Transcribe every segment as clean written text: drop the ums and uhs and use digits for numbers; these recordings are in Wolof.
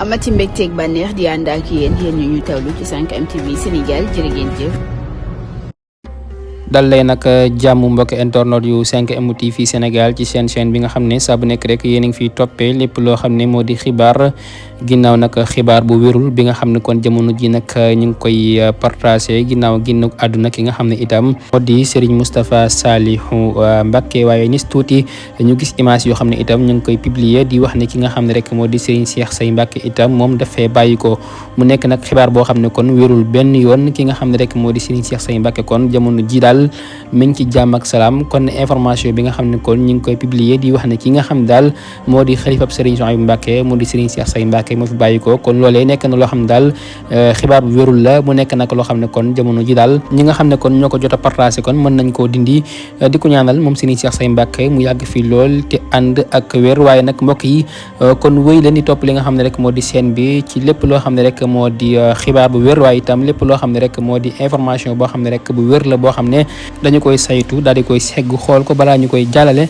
amati mbégteeg bànneex di ànd ak yéen ñu tawlu ci 5M TV Sénégal jërë ngeen jëf. dal lay nag jàmm mbokk internet yu 5M TV Sénégal ci seen chaîne bi nga xam ne saa bu nekk rek yéen a ngi fiy toppee lépp loo xam ne moo di xibaar ginnaaw nag xibaar bu wérul bi nga xam ne kon jamono ji nag ñu ngi koy partagé ginnaaw ginnu àdduna ki nga xam ne itam moo di Serigne Moustapha Saliou Mbacké waaye nis tuuti ñu gis image yoo xam ne itam ñu ngi koy publier di wax ne ki nga xam ne rek moo di Serigne Cheikh Say Mbacké itam moom dafay bàyyi ko mu nekk nag xibaar boo xam ne kon wérul benn yoon ki nga xam ne rek moo di Serigne Cheikh Say Mbacké kon jamono ji daal mi ngi ci jàmm ak salaam kon information bi nga xam ne kon ñu ngi koy publier di wax ne ki nga xam daal moo di xalifab Serigne Souhaïbou Mbacké moo di Serigne Cheikh Say Mbacké moo fi bàyyi ko kon loolee nekk na loo xam ne daal xibaar bu wérul la mu nekk nag loo xam ne kon jamono ji daal ñi nga xam ne kon ñoo ko jot a partagé kon mën nañ koo dindi di ko ñaanal moom Serigne Cheikh Say Mbacké mu yàgg fi lool te ànd ak wér waaye nag mbokk yi kon wéy leen di topp li nga xam ne rek moo di chaîne bi ci lépp loo xam ne rek moo di xibaar bu wér waaye itam lépp loo xam ne rek moo di information boo xam ne rek bu wér la boo xam ne dañu koy saytu daal di koy segg xool ko balaa ñu koy jàllale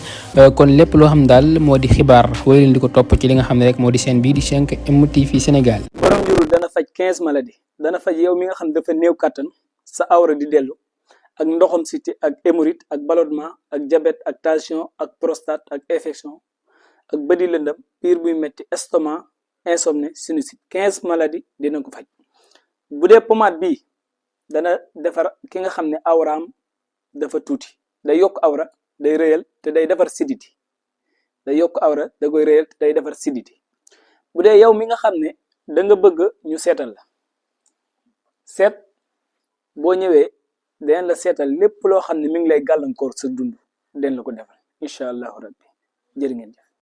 kon lépp loo xam daal moo di xibaar wéy leen di ko topp ci li nga xam ne rek moo di chaîne bi di 5M TV Sénégal. borom njurul dana faj 15 maladies dana faj yow mi nga xam dafa néew kattan sa awra di dellu ak ndoxam siti ak hémorroïde ak ballonnement ak diabète ak tension ak prostate ak infection ak bëdi lëndëm biir buy metti estomac insomnie sinusite 15 maladies dina ko faj bu dee pommade bii dana defar ki nga xam ne awraam dafa tuuti day yokk awra day rëyal te day defar siditi day yokk awra da koy rëyal te day defar siditi bu dee yow mi nga xam ne da nga bëgg ñu seetal la seet boo ñëwee den la seetal lépp loo xam ne mi ngi lay gàllankoor sa dund den la ko defal incha allahu rabbi jërë ngeen jëf